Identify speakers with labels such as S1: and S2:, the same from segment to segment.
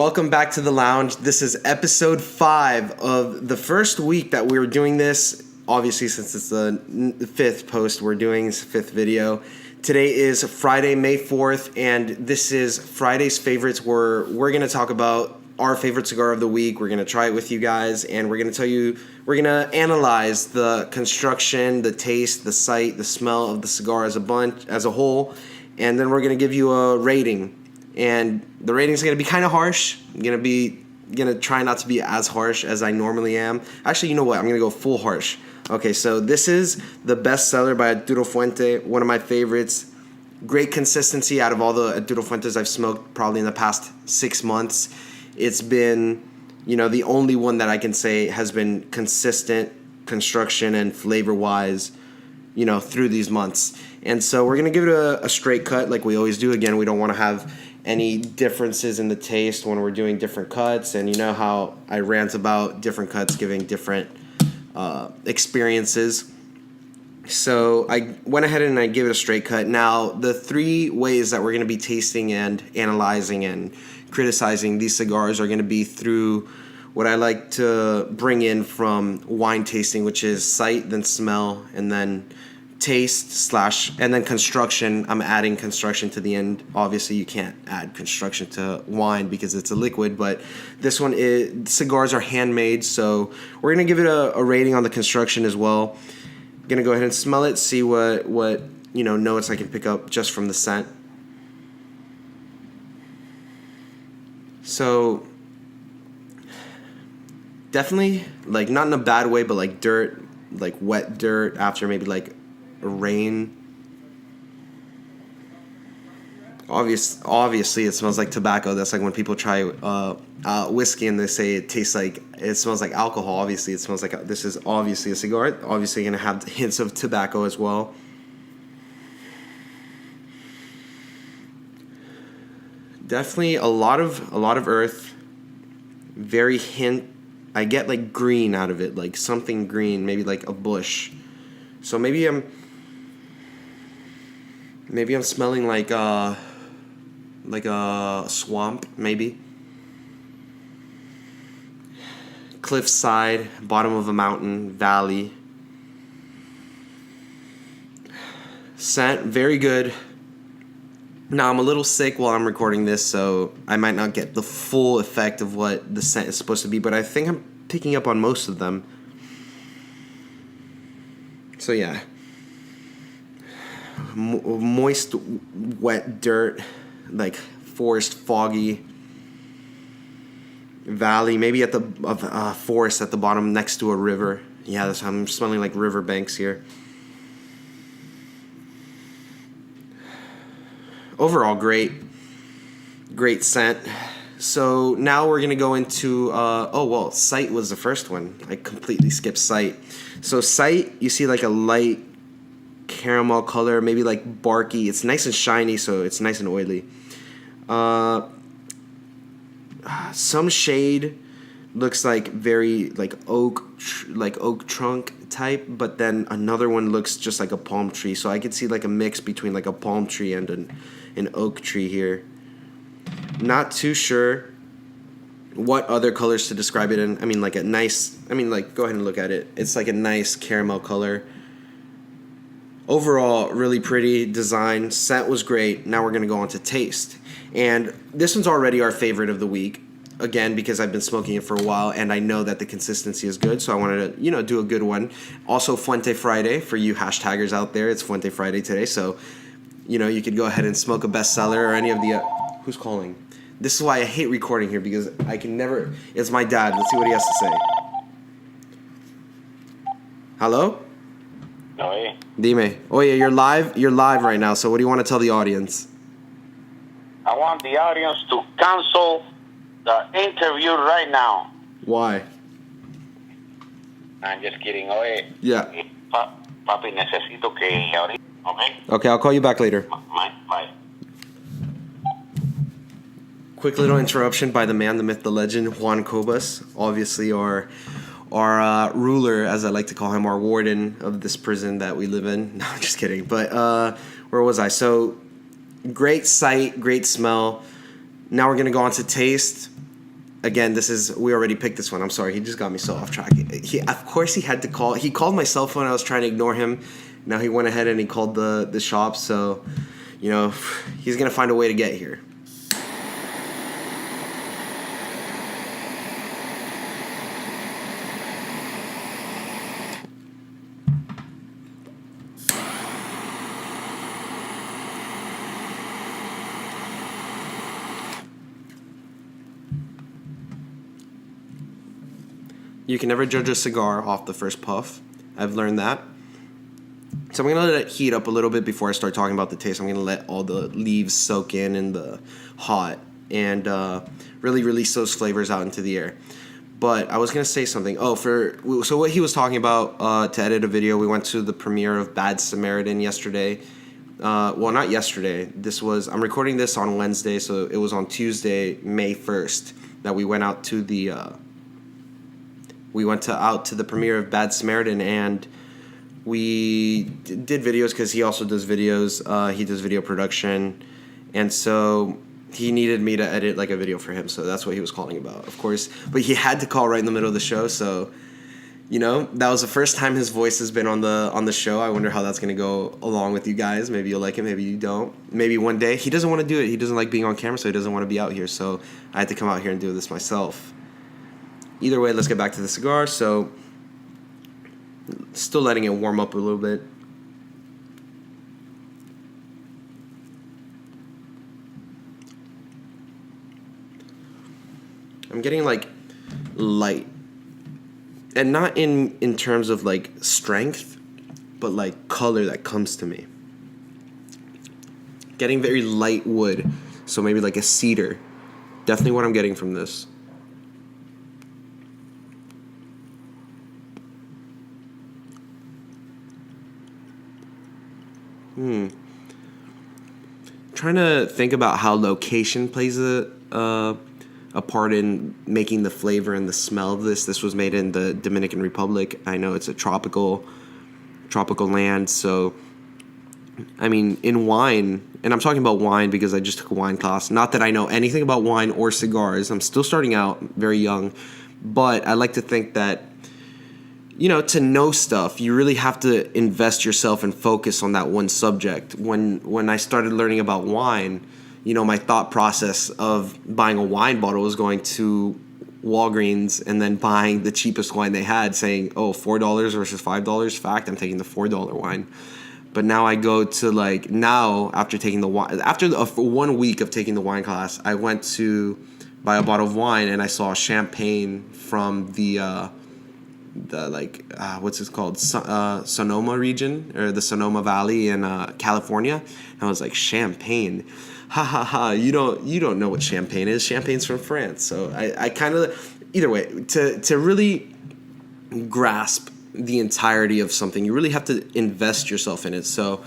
S1: welcome back to the lounge. This is episode 5 of the first week that we were doing this. Obviously, since it's the 5th post we're doing, it's the 5th video. Today is Friday, May 4th, and this is Friday's favorites, where we're going to talk about our favorite cigar of the week. We're going to try it with you guys, and we're going to tell you, we're going to analyze the construction, the taste, the sight, the smell of the cigar as a whole, and then we're going to give you a rating. And the rating's going to be kind of harsh. I'm going to try not to be as harsh as I normally am. Actually, you know what? I'm going to go full harsh. Okay, so this is the bestseller by Arturo Fuente, one of my favorites. Great consistency out of all the Arturo Fuentes I've smoked probably in the past 6 months. It's been, the only one that I can say has been consistent construction and flavor-wise, through these months. And so we're going to give it a straight cut like we always do. Again, we don't want to have any differences in the taste when we're doing different cuts. And you know how I rant about different cuts giving different experiences. So I went ahead and I gave it a straight cut. Now, the 3 ways that we're going to be tasting and analyzing and criticizing these cigars are going to be through what I like to bring in from wine tasting, which is sight, then smell, and then taste / and then construction. I'm adding construction to the end. Obviously, you can't add construction to wine because it's a liquid, but this one cigars are handmade, so we're gonna give it a rating on the construction as well. I'm gonna go ahead and smell it, see what notes I can pick up just from the scent. So definitely, not in a bad way, but like dirt, like wet dirt after maybe like rain. Obviously it smells like tobacco. That's like when people try whiskey and they say it smells like alcohol. Obviously it smells like this is obviously a cigar. Obviously gonna have hints of tobacco as well. Definitely a lot of earth. Very I get like green out of it, like something green, maybe like a bush. So maybe I'm smelling like a swamp, maybe. Cliffside, bottom of a mountain, valley. Scent, very good. Now, I'm a little sick while I'm recording this, so I might not get the full effect of what the scent is supposed to be, but I think I'm picking up on most of them. So yeah, moist, wet dirt, like forest, foggy, valley, maybe at the forest at the bottom next to a river. Yeah, I'm smelling like river banks here. Overall, great scent. So now we're gonna go into sight was the first one. I completely skipped sight. So sight, you see like a light caramel color, maybe like barky. It's nice and shiny, so it's nice and oily. Some shade looks like very like oak trunk type, but then another one looks just like a palm tree. So I could see like a mix between like a palm tree and an oak tree here. Not too sure what other colors to describe it in. Go ahead and look at it. It's like a nice caramel color. Overall, really pretty design. Scent was great. Now we're going to go on to taste. And this one's already our favorite of the week. Again, because I've been smoking it for a while and I know that the consistency is good, so I wanted to, do a good one. Also, Fuente Friday for you hashtaggers out there. It's Fuente Friday today, so, you could go ahead and smoke a bestseller or any of the... who's calling? This is why I hate recording here, because I can never... It's my dad. Let's see what he has to say. Hello?
S2: Oye.
S1: Dime. Oye, you're live right now, so what do you want to tell the audience?
S2: I want the audience to cancel the interview right now.
S1: Why?
S2: I'm just kidding. Oye.
S1: Yeah.
S2: Papi, necesito que ahorita, okay?
S1: Okay, I'll call you back later.
S2: Bye.
S1: Quick little interruption by the man, the myth, the legend, Juan Cobas. Obviously our ruler, as I like to call him, our warden of this prison that we live in. No, I'm just kidding. But where was I? So, great sight, great smell. Now we're going to go on to taste. again, we already picked this one. I'm sorry, he just got me so off track. Of course he had to call. He called my cell phone. I was trying to ignore him. Now he went ahead and he called the shop. So, he's gonna find a way to get here. You can never judge a cigar off the first puff. I've learned that. So I'm going to let it heat up a little bit before I start talking about the taste. I'm going to let all the leaves soak in the hot and really release those flavors out into the air. But I was going to say something. So what he was talking about, to edit a video, we went to the premiere of Bad Samaritan yesterday. Well, not yesterday. I'm recording this on Wednesday, so it was on Tuesday, May 1st, that we went out to the... out to the premiere of Bad Samaritan, and we did videos because he also does videos. He does video production, and so he needed me to edit like a video for him. So that's what he was calling about, of course. But he had to call right in the middle of the show, so that was the first time his voice has been on the show. I wonder how that's gonna go along with you guys. Maybe you'll like it, maybe you don't. Maybe one day. He doesn't want to do it. He doesn't like being on camera, so he doesn't want to be out here. So I had to come out here and do this myself. Either way, let's get back to the cigar. So, still letting it warm up a little bit. I'm getting like light. And not in terms of like strength, but like color that comes to me. Getting very light wood. So maybe like a cedar. Definitely what I'm getting from this. Trying to think about how location plays a part in making the flavor and the smell of this. This was made in the Dominican Republic. I know it's a tropical land, so I mean in wine, and I'm talking about wine because I just took a wine class. Not that I know anything about wine or cigars. I'm still starting out, very young, but I like to think that to know stuff, you really have to invest yourself and focus on that one subject. When I started learning about wine, my thought process of buying a wine bottle was going to Walgreens and then buying the cheapest wine they had, saying, oh, $4 versus $5. Fact, I'm taking the $4 wine. But now I go to after taking the wine, after 1 week of taking the wine class, I went to buy a bottle of wine and I saw champagne from the what's it called, Sonoma region, or the Sonoma Valley in California. And I was like, champagne, ha ha ha, you don't know what champagne is. Champagne's from France. So I kind of, either way, to really grasp the entirety of something, you really have to invest yourself in it. So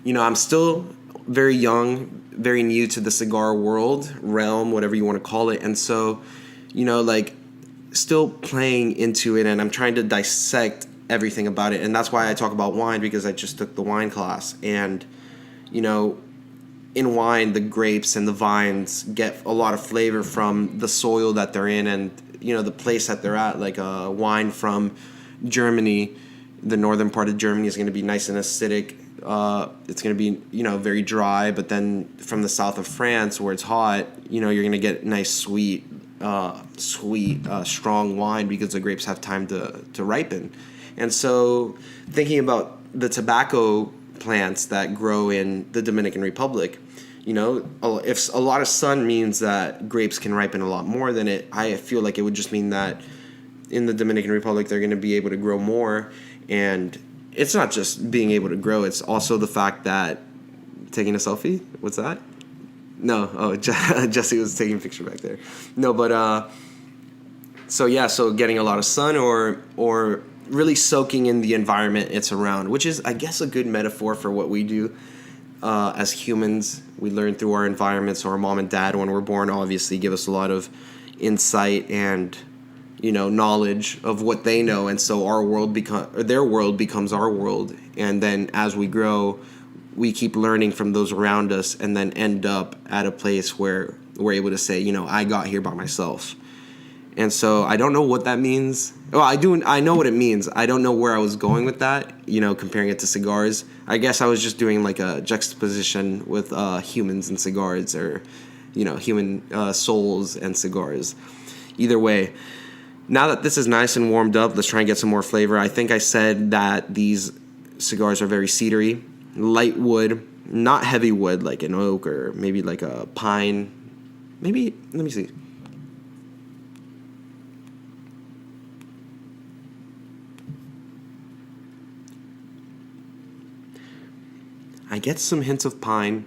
S1: I'm still very young, very new to the cigar realm, whatever you want to call it. And so still playing into it, and I'm trying to dissect everything about it. And that's why I talk about wine, because I just took the wine class. And in wine, the grapes and the vines get a lot of flavor from the soil that they're in and the place that they're at. Like a wine from Germany, the northern part of Germany, is going to be nice and acidic. It's going to be very dry. But then from the south of France, where it's hot, you're going to get nice sweet, strong wine, because the grapes have time to ripen. And so thinking about the tobacco plants that grow in the Dominican Republic, if a lot of sun means that grapes can ripen a lot more, then I feel like it would just mean that in the Dominican Republic they're going to be able to grow more. And it's not just being able to grow, it's also the fact that, taking a selfie, what's that? No, Jesse was taking a picture back there. No, but so getting a lot of sun or really soaking in the environment it's around, which is, I guess, a good metaphor for what we do as humans. We learn through our environments. So our mom and dad, when we're born, obviously give us a lot of insight and knowledge of what they know, and so their world becomes our world. And then as we grow, we keep learning from those around us, and then end up at a place where we're able to say, I got here by myself. And so I don't know what that means. Well, I do. I know what it means. I don't know where I was going with that. Comparing it to cigars. I guess I was just doing like a juxtaposition with humans and cigars, or human souls and cigars. Either way, now that this is nice and warmed up, let's try and get some more flavor. I think I said that these cigars are very cedary, light wood, not heavy wood like an oak or maybe like a pine. Maybe, let me see. I get some hints of pine.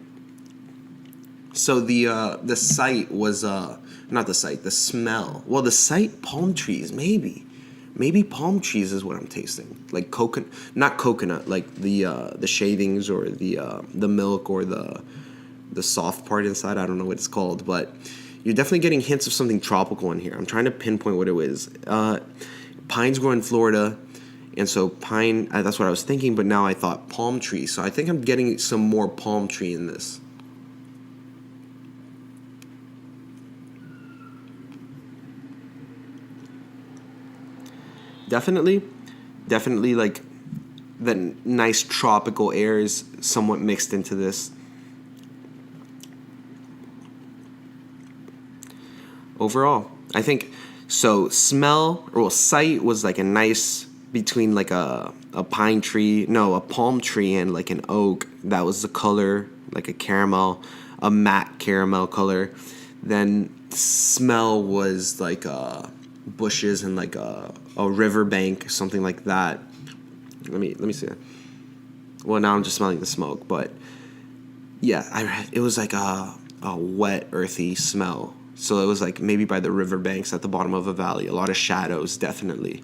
S1: So the sight was not the sight, the smell. Well, the sight, palm trees, maybe palm trees is what I'm tasting. Like coconut, not coconut, like the shavings or the milk or the soft part inside. I don't know what it's called, but you're definitely getting hints of something tropical in here. I'm trying to pinpoint what it is. Pines grow in Florida. And so pine, that's what I was thinking, but now I thought palm tree. So I think I'm getting some more palm tree in this. Definitely like the nice tropical airs somewhat mixed into this. Overall, I think, so smell, or sight was like a nice, between like a palm tree and like an oak. That was the color, like a matte caramel color. Then smell was like bushes and like a riverbank, something like that. Let me see it. Well, now I'm just smelling the smoke, but yeah, it was like a wet, earthy smell. So it was like maybe by the riverbanks at the bottom of a valley. A lot of shadows, definitely.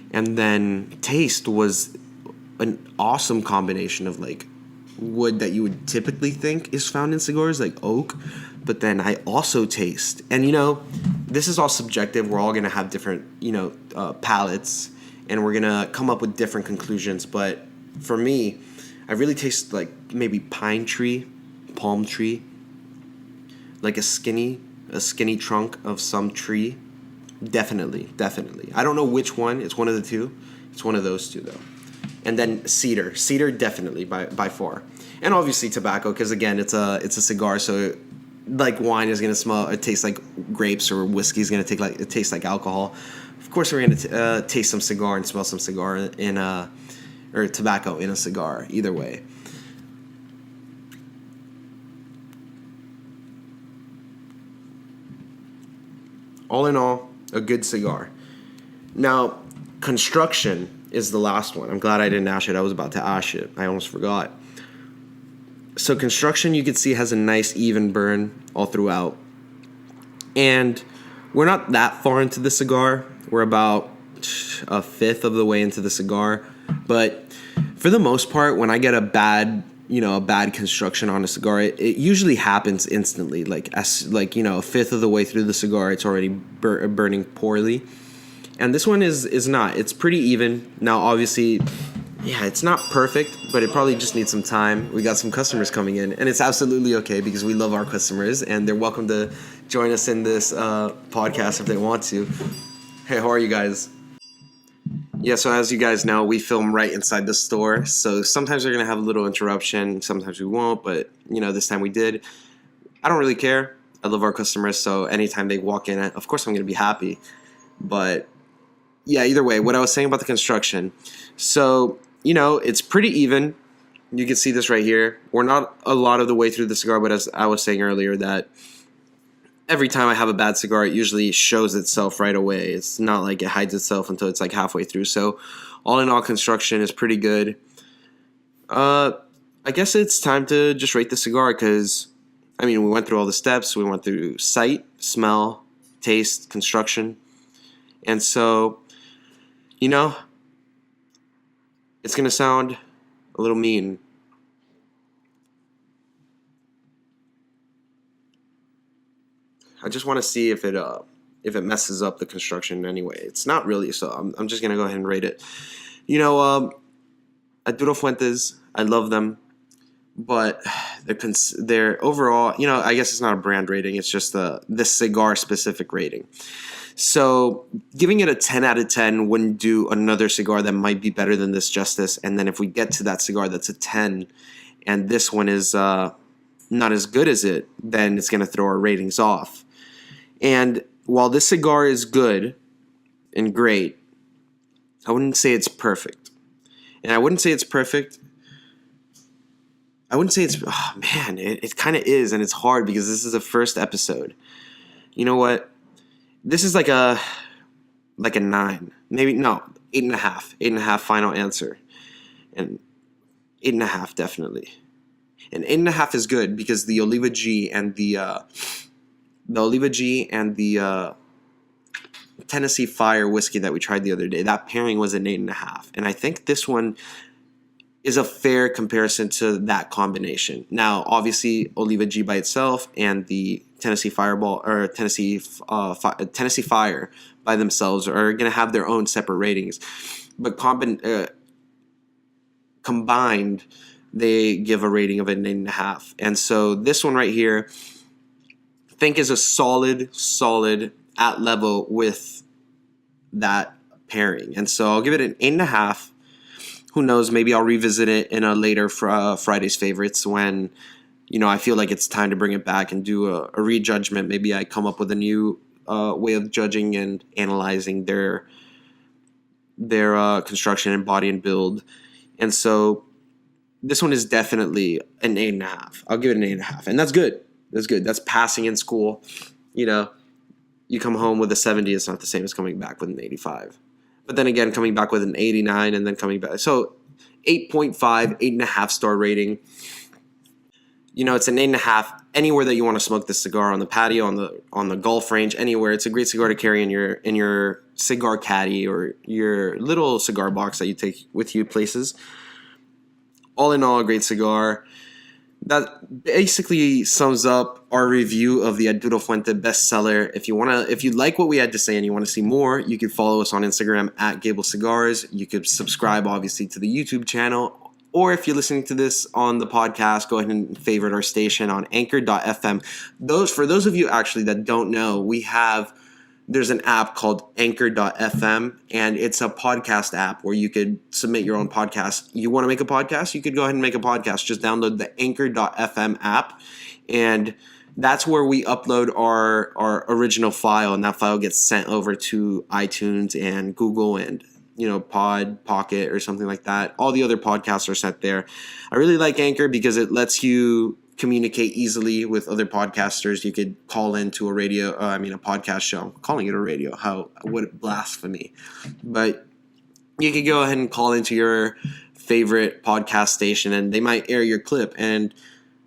S1: And then taste was an awesome combination of like wood that you would typically think is found in cigars, like oak. But then I also taste, and this is all subjective. We're all going to have different, palates, and we're going to come up with different conclusions. But for me, I really taste like maybe pine tree, palm tree, like a skinny trunk of some tree. Definitely. I don't know which one. It's one of the two. It's one of those two, though. And then cedar. Cedar, definitely, by far. And obviously tobacco, because, again, it's a cigar, so like wine is going to taste like grapes, or whiskey is going to taste like alcohol. Of course, we're going to taste some cigar and smell some cigar or tobacco in a cigar, either way. All in all, a good cigar. Now, construction is the last one. I'm glad I didn't ash it. I was about to ash it. I almost forgot. So construction, you can see, has a nice even burn all throughout. And we're not that far into the cigar. We're about a fifth of the way into the cigar. But for the most part, when I get a bad construction on a cigar, it usually happens instantly. A fifth of the way through the cigar, it's already burning poorly. And this one is not. It's pretty even. Now, obviously, it's not perfect, but it probably just needs some time. We got some customers coming in, and it's absolutely okay because we love our customers, and they're welcome to join us in this podcast if they want to. Hey, how are you guys? Yeah, so as you guys know, we film right inside the store. So sometimes we're going to have a little interruption. Sometimes we won't, but, this time we did. I don't really care. I love our customers, so anytime they walk in, of course I'm going to be happy. But, yeah, either way, what I was saying about the construction. So, it's pretty even. You can see this right here. We're not a lot of the way through the cigar, but as I was saying earlier, that every time I have a bad cigar, it usually shows itself right away. It's not like it hides itself until it's like halfway through. So all in all, construction is pretty good. I guess it's time to just rate the cigar because, we went through all the steps. We went through sight, smell, taste, construction. And so, it's going to sound a little mean. I just want to see if it messes up the construction anyway. It's not really, so I'm just gonna go ahead and rate it. Arturo Fuentes, I love them, but they're overall, I guess it's not a brand rating. It's just the cigar specific rating. So giving it a 10 out of 10 wouldn't do another cigar that might be better than this justice. And then if we get to that cigar that's a 10 and this one is not as good as it, then it's going to throw our ratings off. And while this cigar is good and great, I wouldn't say it's perfect. And I wouldn't say it's perfect. I wouldn't say it's, oh man, it kind of is, and it's hard because this is the first episode. You know what? This is like a 9. Maybe, no, 8.5. 8.5 final answer. And 8.5 definitely. And 8.5 is good because the Oliva G and the Tennessee Fire whiskey that we tried the other day, that pairing was an 8.5. And I think this one is a fair comparison to that combination. Now, obviously, Oliva G by itself and the Tennessee Fireball or Tennessee Fire by themselves are going to have their own separate ratings, but combined, they give a rating of an 8.5. And so this one right here, I think is a solid at level with that pairing. And so I'll give it an 8.5. Who knows? Maybe I'll revisit it in a later Friday's favorites when, I feel like it's time to bring it back and do a rejudgment. Maybe I come up with a new way of judging and analyzing their construction and body and build. And so this one is definitely an 8.5. I'll give it an 8.5, and that's good. That's good. That's passing in school. You come home with a 70. It's not the same as coming back with an 85. But then again, coming back with an 89 and then coming back. So 8.5, 8.5 star rating. It's an 8.5 anywhere that you want to smoke this cigar, on the patio, on the golf range, anywhere. It's a great cigar to carry in your cigar caddy or your little cigar box that you take with you places. All in all, a great cigar. That basically sums up our review of the Arturo Fuente bestseller. If you like what we had to say and you want to see more, you could follow us on Instagram at Gable Cigars. You could subscribe, obviously, to the YouTube channel. Or if you're listening to this on the podcast, go ahead and favorite our station on anchor.fm. For those of you actually that don't know, there's an app called anchor.fm, and it's a podcast app where you could submit your own podcast. You want to make a podcast? You could go ahead and make a podcast. Just download the anchor.fm app, and that's where we upload our original file, and that file gets sent over to iTunes and Google and Pocket or something like that. All the other podcasts are sent there. I really like Anchor because it lets you communicate easily with other podcasters. You could call into a podcast show. I'm calling it a radio. What blasphemy. But you could go ahead and call into your favorite podcast station and they might air your clip. And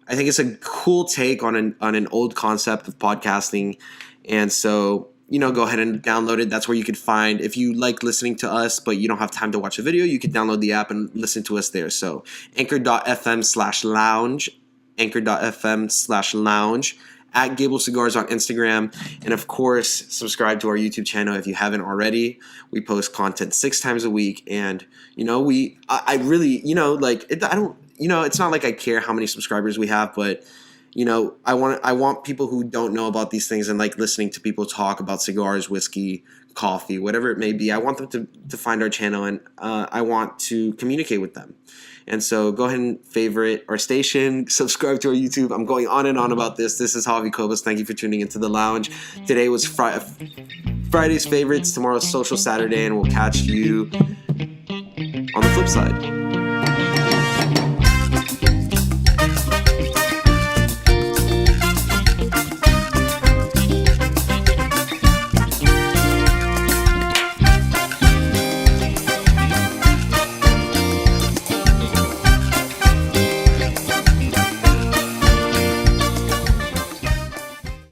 S1: I think it's a cool take on an old concept of podcasting. And so, go ahead and download it. That's where you could find, if you like listening to us, but you don't have time to watch a video, you could download the app and listen to us there. So anchor.fm/lounge, anchor.fm/lounge, at Gable Cigars on Instagram. And of course, subscribe to our YouTube channel if you haven't already. We post content 6 times a week. And, I really, it's not like I care how many subscribers we have, but I want people who don't know about these things and like listening to people talk about cigars, whiskey, coffee, whatever it may be. I want them to find our channel, and I want to communicate with them. And so go ahead and favorite our station, subscribe to our YouTube. I'm going on and on about this. This is Javi Cobos. Thank you for tuning into the lounge. Today was Friday's favorites. Tomorrow's Social Saturday, and we'll catch you on the flip side.